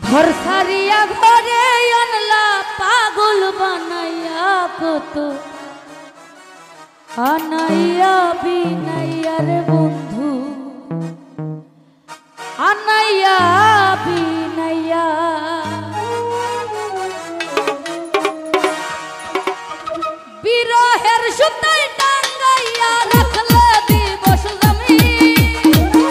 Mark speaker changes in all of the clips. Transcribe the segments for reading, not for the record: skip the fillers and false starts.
Speaker 1: घर सारिया घरे अनला पागल बनाया कत आनाइया बिनाइया रे बंधु आनाइया बिनाइया बिरहेर सुताई टांगाइया रखले दिवस जमी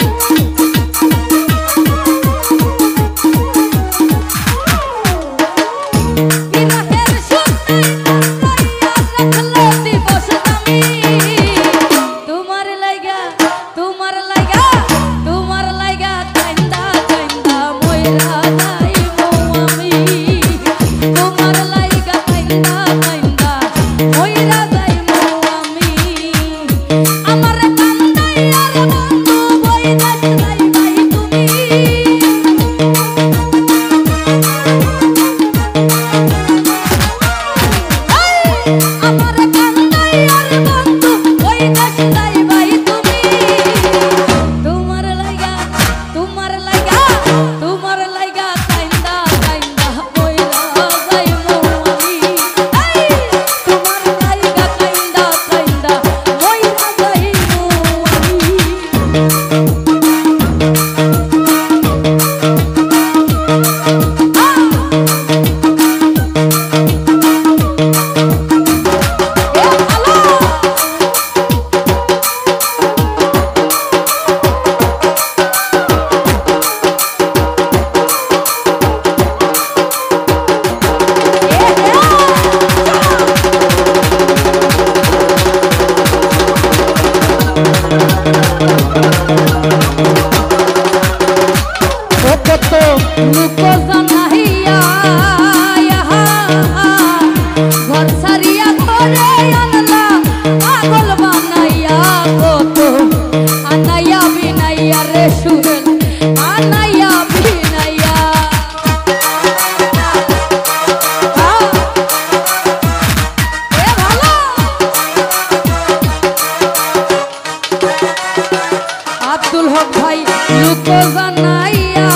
Speaker 1: আব্দুল হক ভাই লুক জানাইয়া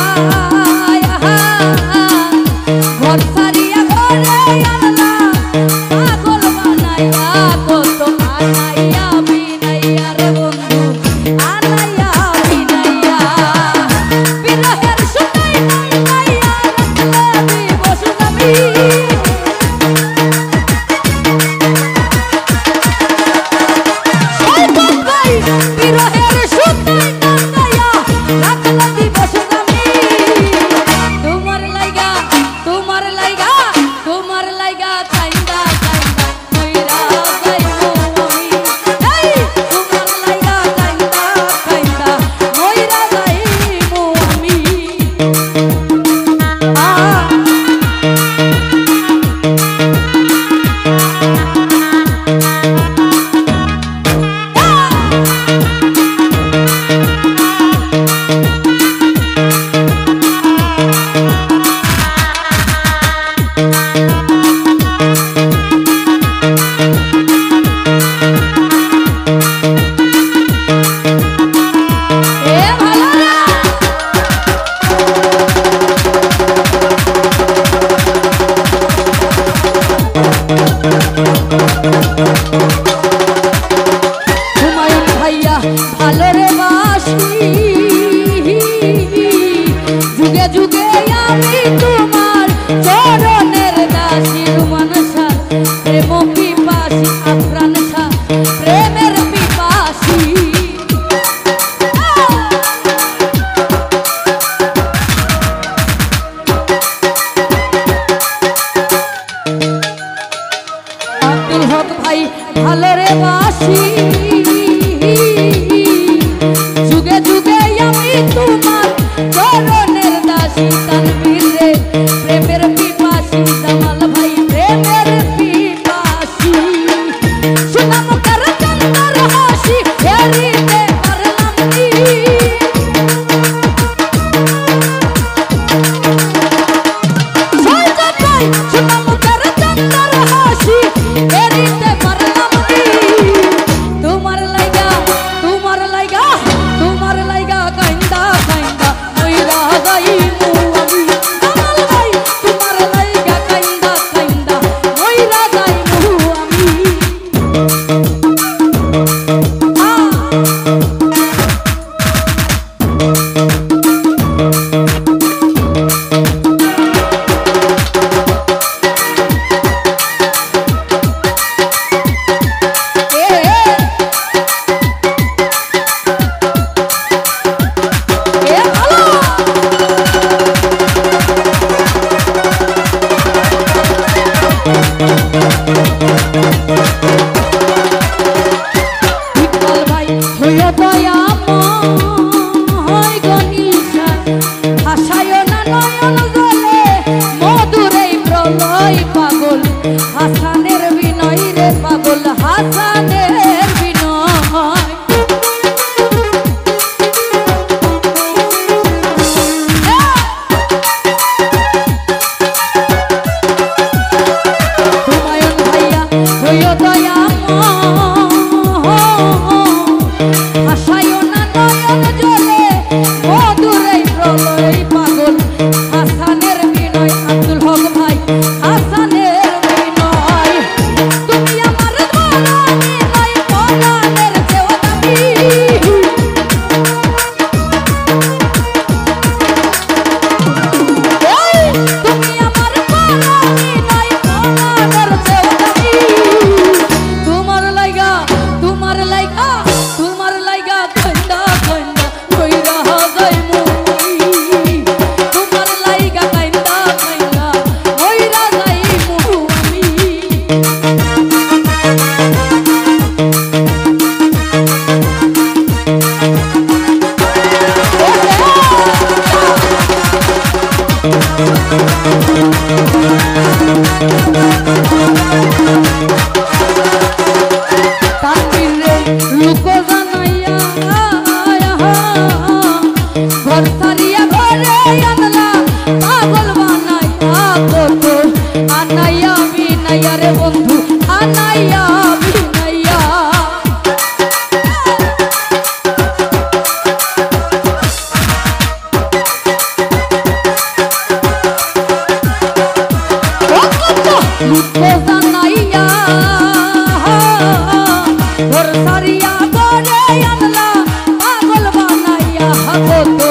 Speaker 1: ঘর সারিয়া ঘরে আনলা পাগল বানাইয়া কত আনাইয়া বিনাইয়া রে বন্ধু আনাইয়া বিনাইয়া বিরহের সুতাই টাঙ্গাইয়া রাখলে দিবস জমি হইও দয়াময় গো নিশান হাসায় না নয়ন জলে মধুর এই প্রলয় পাগল হাসানের বিনয় রে পাগল হাসানের বিনয় হুমায়ুন ভাইয়া হইও হাসায় না নয়ন জলে মধুর এই প্রলয় পাগল হাসানের বিনয় আব্দুল হক ভাই হাসানের বিনয় তুমি আমার মরণে নাই মরণের চেয়েও দামি তুমি আমার মরণে নাই মরণের চেয়েও দামি তোমার লাইগা কইরা কইরা যাই মুই তোমার লাইগা কইরা কইরা যাই মুই তানবীর রে লুকো জানাইয়া ঘর সারিয়া ঘরে আনলা পাগল বানাইয়া কত আনাইয়া বিনাইয়া রে বন্ধু আনাইয়া বিনাইয়া লুকো জানাইয়া ঘর সারিয়া ঘরে আনলা পাগল বানাইয়া কত